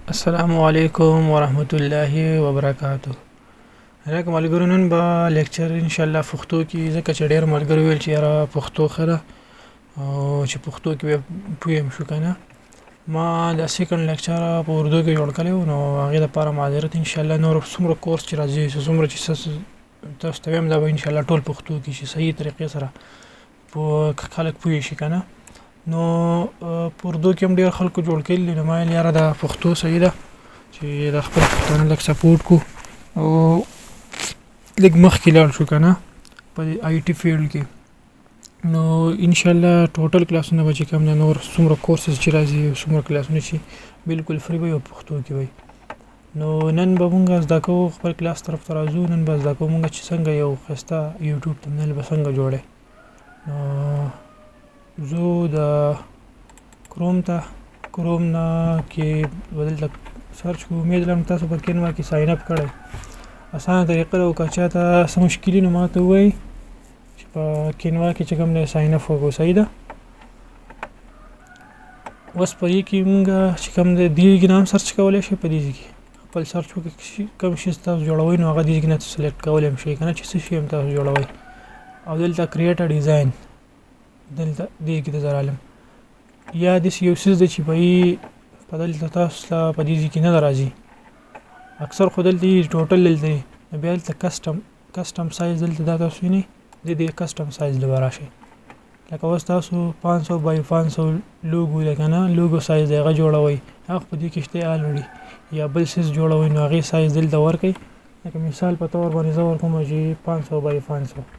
السلام علیکم ورحمت الله وبرکاتہ. راکه ملګرو نن به لیکچر ان شاء الله پښتو کې ځکه چې ډېر ملګرو ویل چې یاره پښتو خره او چې پښتو کې پویم شو کنه ما د سیکنډ لیکچر په اردو کې جوړ کړی نو هغه لپاره معذرت ان شاء الله نور څومره کورس چې راځي څومره چې تاسو ته هم دا به ان شاء الله ټول پښتو کې شي صحیح طریقې سره په خلک پوي شي کنه نو په اردو کې هم ډېر خلکو جوړ کړي نو ما یاره د پښتو صحیح ده چې د خپل پښتانه لږ سپورټ کو او لږ مخکې لاړ شو کنه په آی ټي فیلډ کې نو ان شاء الله ټوټل کلاسونه به چې کوم د نور څومره کورسز چې راځي څومره کلاسونه شي بالکل فری به په پښتو کې وي نو نن به مونږ زده کوو خپل کلاس طرف ته راځو نن به زده کوو مونږ چې څنګه یو ښایسته یوټیوب تمنیل به څنګه جوړی نو زه د کروم نه کې بدلته سرچ کوم امید لرم تاسو په کینوا کې ساين اپ کړئ اسانه طریقه ده او که چاته څه مشکلي نه ماته وایي چې په کینوا کې چې کوم دی ساين اپ وکړو صحیح ده اوس په دې کې موږ چې کوم دی دې کې نام سرچ کولی شئ په دې کې خپل سرچ وکړئ کوم شي تاسو جوړوئ نو هغه دې کې نه سلیکټ کولی هم شئ که نه چې څه شي هم تاسو جوړوئ او دلته کریټ ا ډیزاین دلته دې کې د زرالم یا داسې یو څیز دی چې په دلته تاسو ته په دې کې نه راځي اکثر خو دلته ټوټل دلته بیا دلته کسټم سایز دلته دا تاسو وینئ دې کسټم سایز لپاره راشئ لکه اوس تاسو 500 بای 500 لوګو دی که نه لوګو سایز دی هغه جوړوئ هغه په دې کې شته الریډي یا بل څیز جوړوئ نو هغې سایز دلته ورکئ لکه مثال په طور باندې زه ورکوم چې 500 بای 500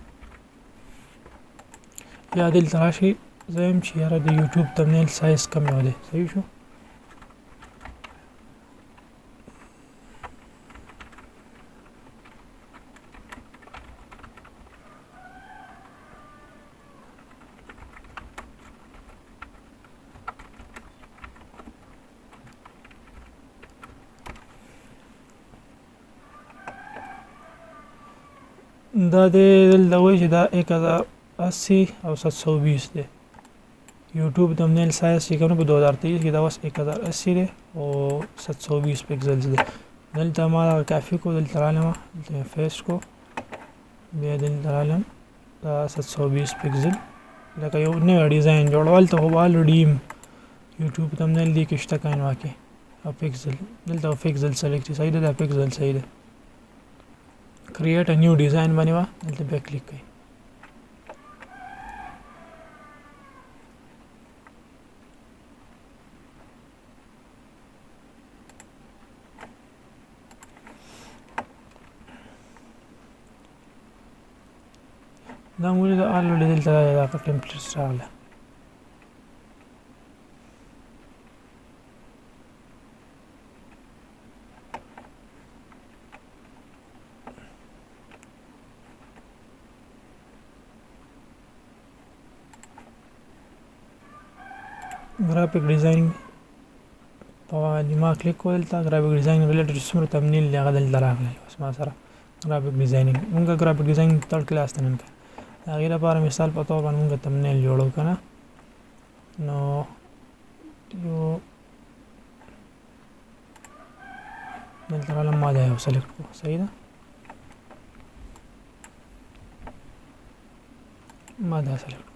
یا دلته راشئ زه یم چې یاره د یوټیوب تمنیل سایز کم یو دی صحیح شو دا د دلته وایي چې دا 1080 او 720 دی یوټیوب تمنیل سایز چې کوم په 2023 کې دا اوس 1080 دی او 720 پکسلز دی دلته ما کافي کو دلته رالم دلته فیس کو بیا دلته رالم دا 720 پکسل لکه یو نوی ډیزاین جوړول ته هو الریډي یوټیوب تمنیل دی کې شته کاین واکې او پکسل دلته پکسل سلیکټ صحیح ده دا پکسل صحیح ده create a new design باندې وا دلته بیا کلیک کړئ دا موږ د الریډي دلته دا ټمپلیټس راغله graphic design په ما کلیک کول تا graphic design ریلیټډ څومره تمنیل هغه دلته راغلی اوس ما سره graphic designing مونږ graphic design تر کلاس ته نن هغې لپاره مثال په طور باندې مونږ تمنیل جوړو که نه نو یو دلته رالم ما دا یو سلیکټ کړو صحیح ده ما دا سلیکټ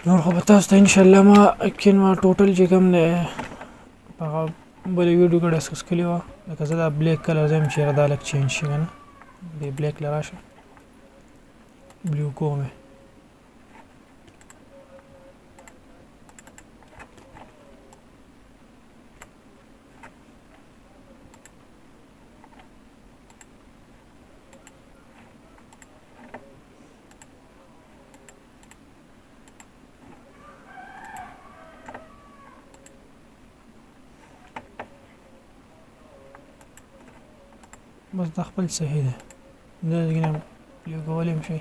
نور خو به تاسو ته انشاءالله ما کینوا ټوټل چې کوم دی په هغه بلې ویډیو کې ډسکس کړې وه لکه زه دا بلیک کلر زه یم چې دا لږ چینج شي که نه دې بلیک له راشه بلیو کوم بس دا خپل صحیح ده دا دګنه یو کولی هم شي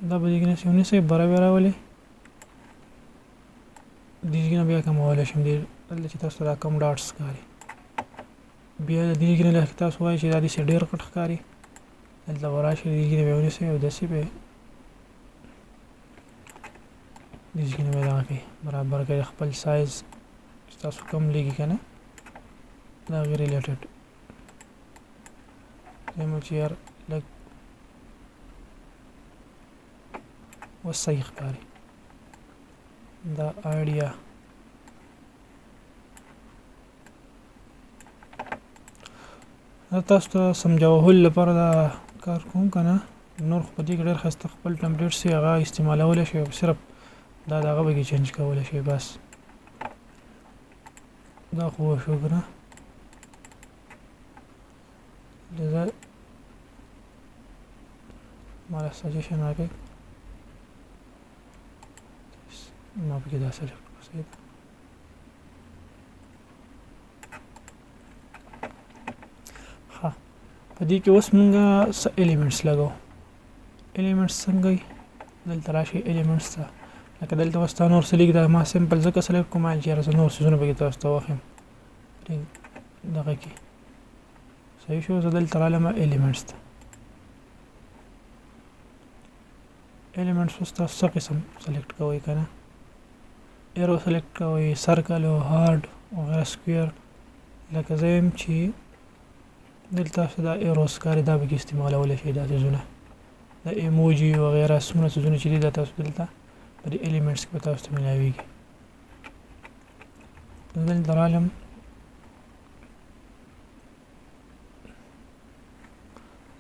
دا به دې کې نه ونیسئ بره بیا راولئ دې کې نه بیا کمولی شم دلته چې تاسو ته دا کم ډاټس ښکاري بیا د دې کې نه لکه تاسو وایئ چې دا داسې ډېر غټ ښکاري دلته به راشئ دې کې نه بیا ونیسئ او داسې به دې کې نه بیا دغه کوئ برابر کوئ خپل سایز چې تاسو کم لګي که نه د هغې ریلیټډ زما چې یار لږ اوس صحیح ښکاري دا آیډیا زه تاسو ته سمجاوهلو لپاره دا کار کوم که نه نور خو په دې کې ډېر ښایسته خپل ټمپلیټس یې هغه استعمالولی شئ صرف دا د هغه به کې چینج کولی شئ بس دا خو وشو که نه زه مالا سجیشن راکړئ ما پکې دا سلیکټ کړو صحیح ده ښه په دې کې اوس مونږ څه ایلیمنټس لګو ایلیمنټس څنګه وي دلته راشئ ایلیمنټس ته لکه دلته اوس تا نور څه لیک دا ما سمپل ځکه سلیکټ کوم چې یاره زه نور څیزونه پکې تاسو ته وښیم دغه کې صحیح شو زه دلته رالم ایلیمنټس ته ایلیمنټس اوس تاسو څه قسم سلیکټ کوئ که نه ایرو سلیکټ کوئ سرکل او هارډ وغیره سکویر لکه زه یم چې دلته تاسو دا ایروز ښکاري دا پکې استعمالولی شئ دا څیزونه د ایموجي وغیره څومره څیزونه چې دي دا تاسو دلته په دې ایلیمنټس کې به تاسو ته میلاویږي زه دلته رالم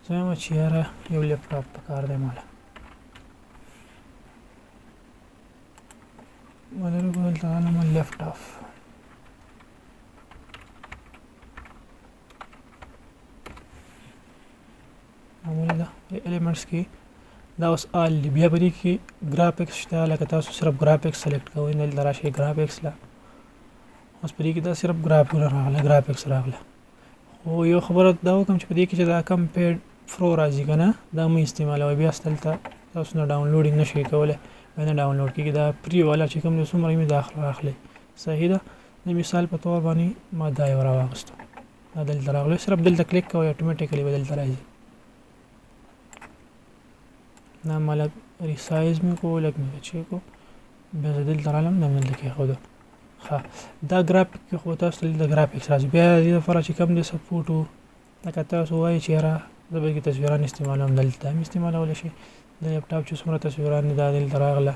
زه وایم چې یاره یو لیپټاپ پکار دی ماله ولرو دلته رالم لیپټاپ معمولی ده ایلیمنټس کې دا اوس آل دي بیا په دې کې ګرافکس شته لکه تاسو صرف ګرافکس سلیکټ کوئ دلته راشئ ګرافکس له اوس په دې کې دا صرف ګرافکس راغله خو یو خبره دا وکړم چې په دې کې چې دا کم پیډ فرو راځي که نه دا مه استعمالوئ بیا دلته تاسو نه ډاونلوډینګ نه شئ کولی بیا نه ډاونلوډ کېږي دا پري والا چې کوم دی څومره مې دا راخلی صحیح ده د مثال په طور باندې ما دا یو راواخیستو دا دلته راغلی صرف دلته کلیک کوئ اټومیټیکلی به دلته راځي دا ما لږ ریسایز مې کو لږ مې چې کو بیا زه دلته رالم دا مې دلته کېښودو ښه دا ګرافیک کې خو تاسو ته دلته ګرافکس راځي بیا د دې لپاره چې کوم دی سپورټ لکه تاسو وایئ چې یاره زه به کې تصویران استعمالوم دلته هم استعمالولی شئ د لیپټاپ چې څومره تصویران دي دا دلته راغله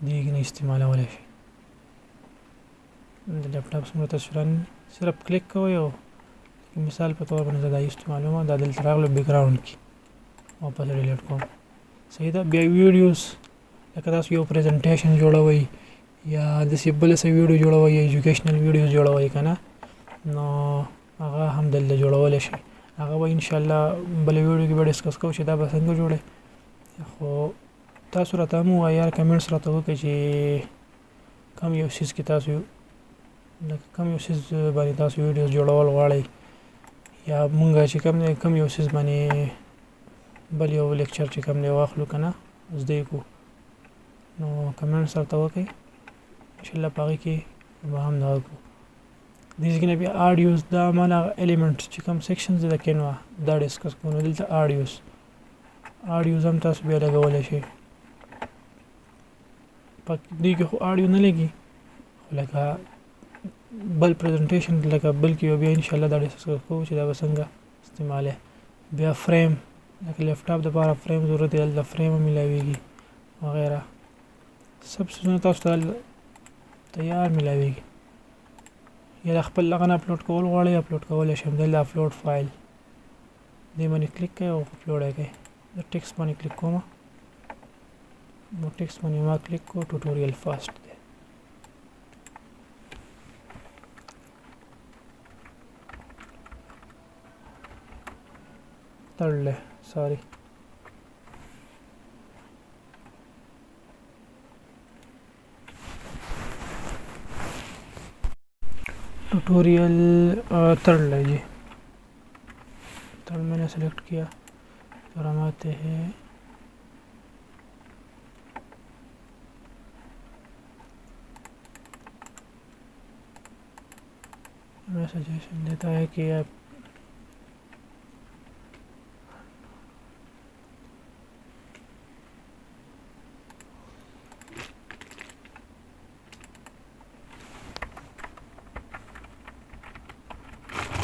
دې کې نه استعمالولی شئ د لیپټاپ څومره تصویران صرف کلیک کوئ او مثال په طور باندې زه دا استعمالوم دا دلته راغله بیکګراوند کې واپس ډیلیټ کوم صحیح ده بیا ویډیوز لکه تاسو یو پریزنټیشن جوړوئ یا داسې بله څه ویډیو جوړوئ یا ایجوکیشنل ویډیوز جوړوئ که نه نو هغه هم دلته جوړولی شئ هغه به انشاءالله بله ویډیو کې به ډسکس کوو چې دا به څنګه جوړئ خو تاسو راته هم ووایئ یار کمنټس راته وکړئ چې کوم یو څیز کې تاسو لکه کوم یو څیز باندې تاسو ویډیوز جوړول غواړئ یا مونږ چې کوم یو څیز باندې بل یو لیکچر چې کوم دی واخلو که نه زده یې کړو نو کمنټس راته وکړئ انشاءالله په هغې کې به هم دغه کړو دې کې نه بیا آډیوز دا مانا ایلیمنټ چې کوم سیکشنز دي د کینوا دا ډسکس کوو نو دلته آډیوز هم تاسو بیا لګولی شئ په دې کې خو آډیو نه لګي خو لکه بل پریزنټیشن لکه بل کې بیا انشاءالله دا ډسکس کوو چې دا به څنګه استعمالی بیا فریم لکه لیپټاپ دپاره فریم ضرورت دی دلته فریم هم میلاویږي وغیره سب څیزونه تاسو ته تیار میلاویږي یا د خپل دغه نه اپلوډ کول غواړئ اپلوډ کولی شم دلته اپلوډ فایل دې باندې کلیک کوئ او اپلوډ یې کوئ زه ټکس باندې کلیک کوم نو ټکس باندې ما کلیک کو ټوټوریل فاسټ دی تړلی ساري ट्यूटोरियल तड़ लीजिए तड़ मैंने सेलेक्ट किया तो हम आते हैं हमें सजेशन देता है कि आप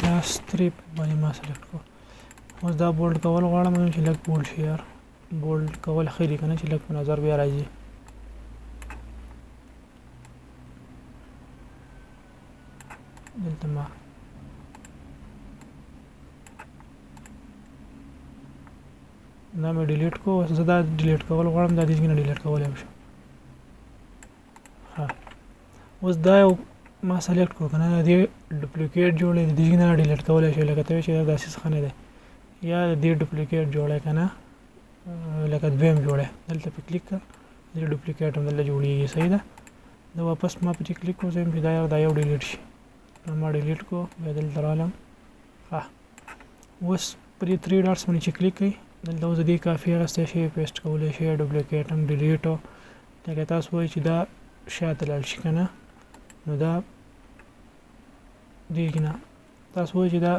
क्लास 3 باندې ما سلیکټ کو. اوس دا بولډ کول غواړم چې لږ بولډ شي یار. بولډ کول ښه دي که نه چې لږ په نظر بیا راځي. دلته ما دا مې ډیلیټ کو. اوس زه دا ډیلیټ کول غواړم. دا دې نه ډیلیټ کولی هم شم. ها اوس دا یو ما سلیکټ کړو که نه د دې ډوپلیکیټ جوړی د دې نه ډیلیټ کولی شي لکه ته وایې چې دا داسې څه نه دی یا د دې ډوپلیکیټ جوړی که نه لکه دویم جوړی دلته پې کلیک کړه د دې ډوپلیکیټ هم دلته جوړېږي. صحیح ده. دا واپس ما په دې کلیک کوم چې دا یو ډیلیټ شي. ما ډیلیټ کو بیا دلته رالم. ها اوس په دې 3 ډاټس باندې چې کلیک کوئ دلته اوس د دې کافي اخیستی شي پیسټ کولی شي ډوپلیکیټ هم ډیلیټ لکه تاسو وایئ چې دا شاته لاړ شي که نه نو دا دې کې نه تاسو وایئ چې دا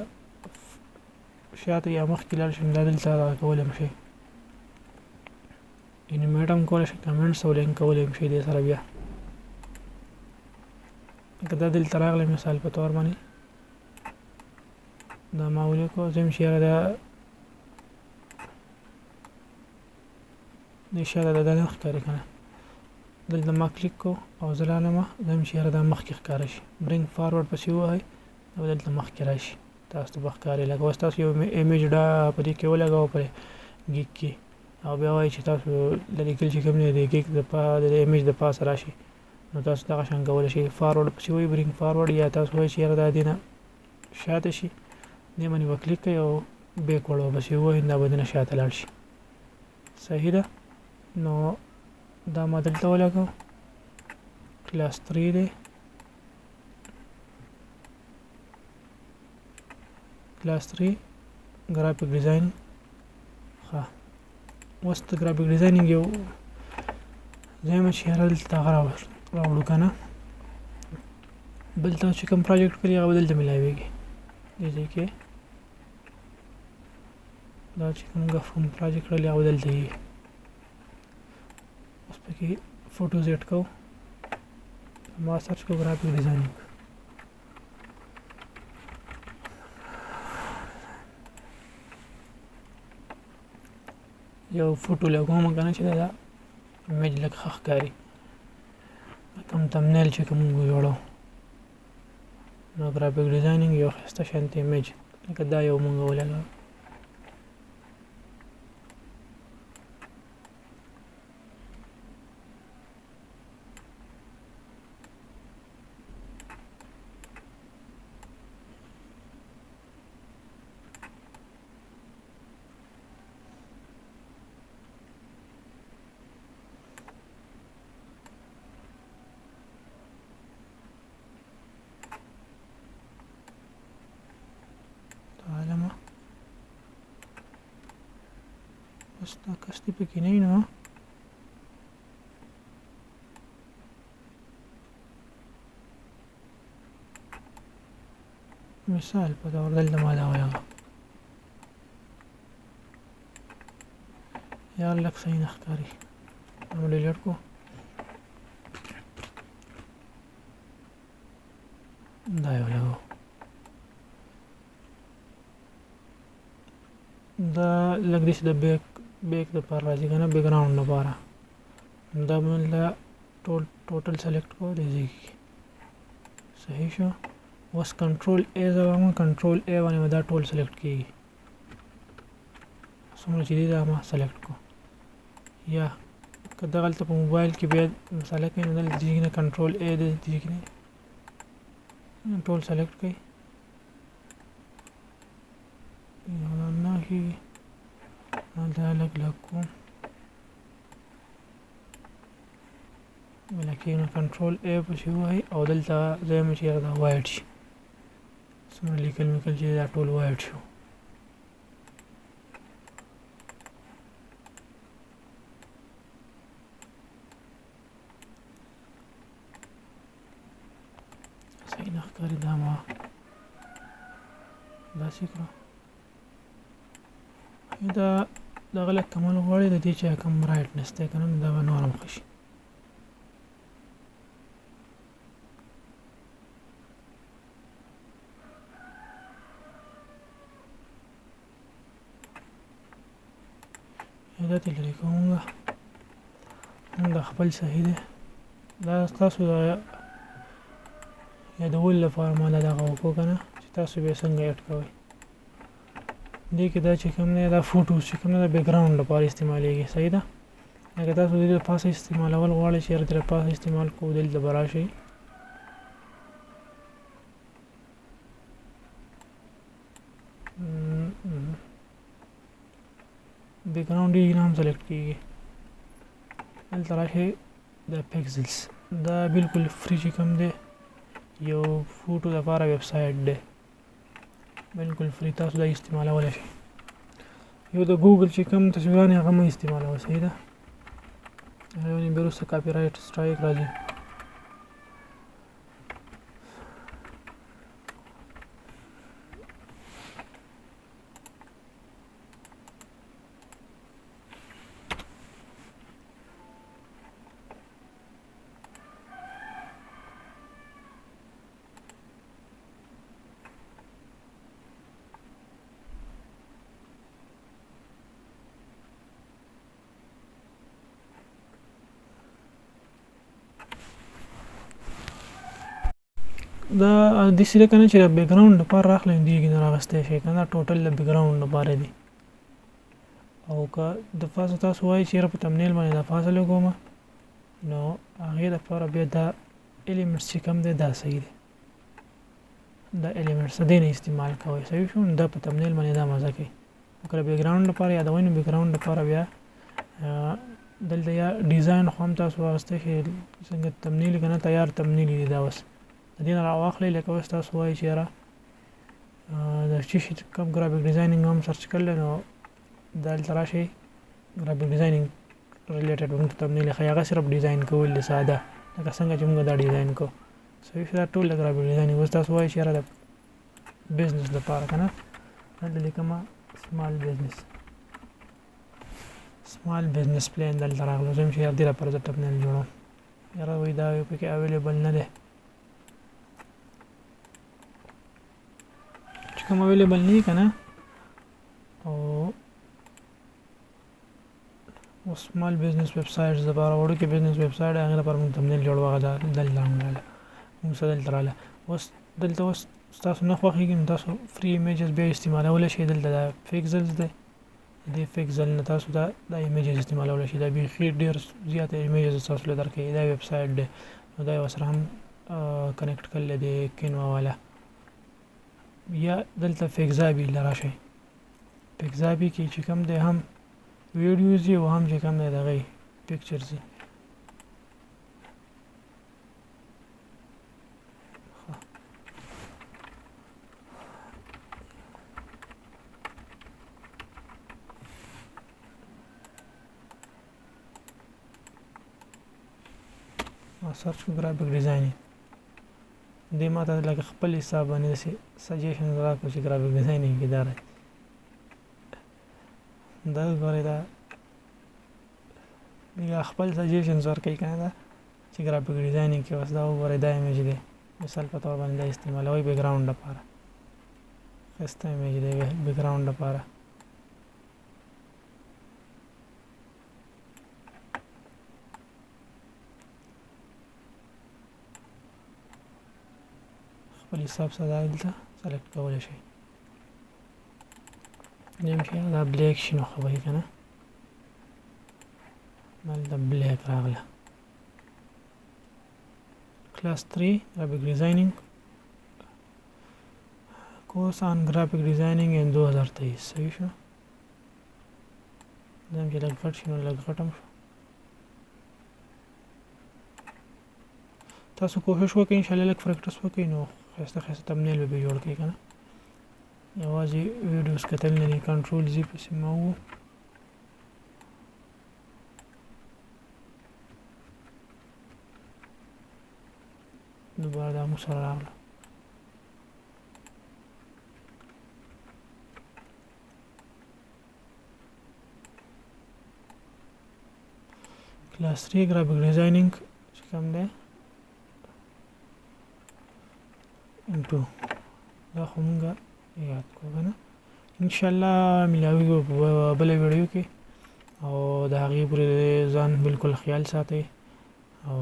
شاته یا مخکې لاړ شي نو دا دلته دغه کولی هم شئ انیمیټ هم کولی شئ کمنټس او لینک کولی هم شئ دې سره بیا که دا دلته راغلی مثال په طور باندې دا ما ولیکو زه هم چې هغه دا دې شاته دا نه ښکاري که نه دلته ما کلیک کو او زه رالمه زه هم چې هغه دا مخکې ښکاره شي برینګ فارورډ پسې ووهئ او دلته مخکې راشي تاسو ته به ښکاري لکه اوس تاسو یو ایمیج ډا په دې کې ولګوه په ګیګ کې او بیا وایي چې تاسو لیکل چې کوم دی د ګیګ د ایمیج د پاسه راشي نو تاسو دغه شان کولی شئ فارورډ پسې وایي برینګ فارورډ یا تاسو وایئ چې یاره دا دې نه شاته شي دې باندې به کلیک کوئ او بیکورډ به پسې ووایئ دا به دې نه شاته لاړ شي. صحیح ده. نو دا ما دلته ولګوه کلاس 3 دی کلاس 3 ګرافیک ډیزاینینګ. ښه اوس د ګرافیک ډیزاینینګ یو دویمه چې هغه دلته هغه راوړو که نه بل تاسو چې کوم پروجیکټ کړي هغه به دلته میلاویږي دې ځای کې دا چې کوم پروجیکټ کړلی هغه به دلته وي. اوس پکې فوټوز ایډ کوو ما سرچ کوو ګرافیک ډیزاینینګ یو فوټو لګوم که نه چې دا ایمیج لږ ښه ښکاري کوم تمنیل چې کوم موږ جوړو نو ګرافیک ډیزاینینګ یو ښایسته شانتې ایمیج لکه دا یو موږ ولګوو عالمه بس دا کس دې پکې نه وي نو مثال په ډول دلته ما دا وایغه یار لږ صحیح نه ښکاري نو ډیلیټ کو دا یې ولګوو دا لږ داسې د بیک دپاره راځي که نه بیک ګراونډ لپاره دا به مې ټوټل سلیکټ کوو دې ځای کې صحیح شو. اوس کنټرول ای زه کنټرول ای باندې به دا ټول سلیکټ کېږي څومره چې دي دا ما سلیکټ کو یا که دغلته په موبایل کې بیا مساله کوي نو دلته دې نه کنټرول ای دې کې ټول سلیکټ کوي نه هي دا لږ کوم ولکه نو کنټرول ای پسې ووهئ او دلته ځای مې چې دا وایټ شي څومره لیکل میکل چې دا ټول وایټ شو صحیح نه ښکاري دا ما داسې کړه. دا دغه لږ کمول غواړي د دې چې کوم برایټنس دی که نه نو دا به نور هم ښه شي. دا ته لرې کوم دا خپل صحیح دی. دا ستاسو د یادولو لپاره ما دغه وکړو که نه چې تاسو به یې څنګه ایډ کوئ. دې کې دا چې کوم دی دا فوټوز چې کوم دی د بیکګراونډ لپاره استعمالیږي. صحیح ده. اگه تاسو دې د پاسه استعمالول غواړئ چې هر د پاسه استعمال کوو دلته به راشئ. بیکګراونډ یې نه هم سلیکټ کېږي. دلته راشئ د پیکسلز دا بالکل فری چې کوم دی یو فوټو لپاره ویب سایټ دی بالکل فری. تاسو دا استعمالولی شئ. یو د ګوګل چې کوم تصویران هغه مه استعمالوئ. صحیح ده. هغه ونې بیا وروسته کاپي رایټ سټرایک راځي. دا داسې ده که نه چې د بیکګراونډ لپاره راخلئ نو دې کې نه راغستی شئ که نه ټوټل د بیکګراونډ لپاره دي. او که د پاسه تاسو وایئ چې یاره په تمنیل باندې دا پاسه لګومه نو هغې دپاره بیا دا ایلیمنټس چې کوم دی دا صحیح دی. دا ایلیمنټس د دې نه استعمال کوئ. صحیح شو. نو دا په تمنیل باندې دا مزه کوي. او که د بیکګراونډ لپاره یادوئ نو بیکګراونډ لپاره بیا دلته یا ډیزاین خو هم تاسو واخیستی شئ څنګه تمنیل که نه تیار تمنیل دي دا اوس د دې نه راواخلئ. لکه اوس تاسو وایئ چې یاره د چې شي کوم ګرافیک ډیزاینینګ هم سرچ کړلی نو دلته راشئ ګرافیک ډیزاینینګ ریلیټډ موږ تمنیل ښایي هغه صرف ډیزاین کول دي ساده لکه څنګه چې موږ دا ډیزاین کوو. صحیح شو. دا ټول د ګرافیک ډیزاینینګ. اوس تاسو وایئ چې یاره د بزنس لپاره که نه دلته لیکمه سمال بزنس پلان دلته راغلو. زه هم چې یاره دې لپاره زه تمنیل جوړوم. یاره وایي دا پکې اویلیبل نه دی چې کوم اویلیبل نه وي که نه. او سمال بزنس ویب سایټس دپاره وړوکې بزنس ویب سایټ هغې لپاره موږ تمنیل جوړو. هغه دلته هم راغله موږ سره دلته راغله. اوس دلته اوس ستاسو نه خوښېږي نو تاسو فری ایمیجز بیا استعمالولی شئ. دلته دا پیکسلز دی د دې پیکسل نه تاسو دا ایمیجز استعمالولی شئ. دا بیخي ډېر زیاته ایمیجز تاسو له درکوي. دا ویب سایټ دی نو دا یې ورسره هم کنیکټ کړلی دی کینوا والا. یا دلته فیکزابي له راشئ. فیکزابي کې چې کوم دی هم ویډیوز دي او هم چې کوم دی د هغې پکچرز دي. سرچ کو ګرافیک ډیزاینینګ دې ما ته لکه خپل حساب باندې داسې سجیشنز راکړو چې ګرافیک ډیزاینینګ کې دا راځي. دا ګورئ دا خپل سجیشنز ورکوي که نه دا چې ګرافیک ډیزاینینګ کې اوس دا وګورئ دا ایمیج دی مثال په طور باندې دا استعمالوئ بیکګراونډ لپاره. ښایسته ایمیج دی بیکګراونډ لپاره. خپل حساب سره دلته سلیکټ کولی شئ. نیم چې دا بلیک شي نو ښه به وي که نه. دلته بلیک راغله. کلاس 3 graphic designing course on graphic designing in 2023. صحیح شو. دا هم چې لږ غټ شي نو لږ غټ هم شو. تاسو کوشش وکړئ انشاءالله لږ پریکټس وکړئ نو ښایسته ښایسته تمنیل به جوړ کړئ که نه. یوازې ویډیوز کتل نه دي. کنټرول زی پسې ما وو دوباره دا موږ سره راغله. کلاس 3 ګرافیک ډیزاینینګ چې کوم دی انټو دا خو مونږ یاد کړو که نه انشاءالله ملاویږو په بله ویډیو کې او د هغې پورې ځان بالکل خیال ساتئ او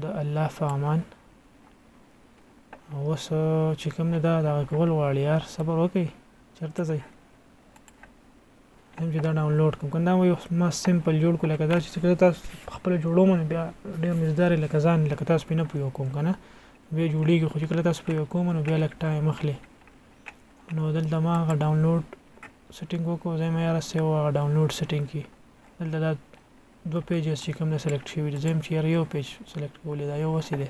د الله په امان اوس چې کوم دی دا دغه کول غواړي یار صبر وکړئ چېرته ځئ هم چې دا ډاونلوډ کوم که دا ما سمپل جوړ کړو لکه دا چې تاسو خپله جوړوم نو بیا ډېر مزدار لکه ځان لکه تاسو پرې نه پوه کوم که نه بیا جوړېږي خو چې کله تاسو پرې کوم نو بیا لږ ټایم اخلي نو دلته ما هغه ډاونلوډ سیټینګ وکړو ځای مې یاره سیو هغه ډاونلوډ سیټینګ کې دلته دا 2 پیجز چې کوم دی سلیکټ شوي دي زه یم چې یاره یو پیج سلیکټ کولی دا یو اوسې دی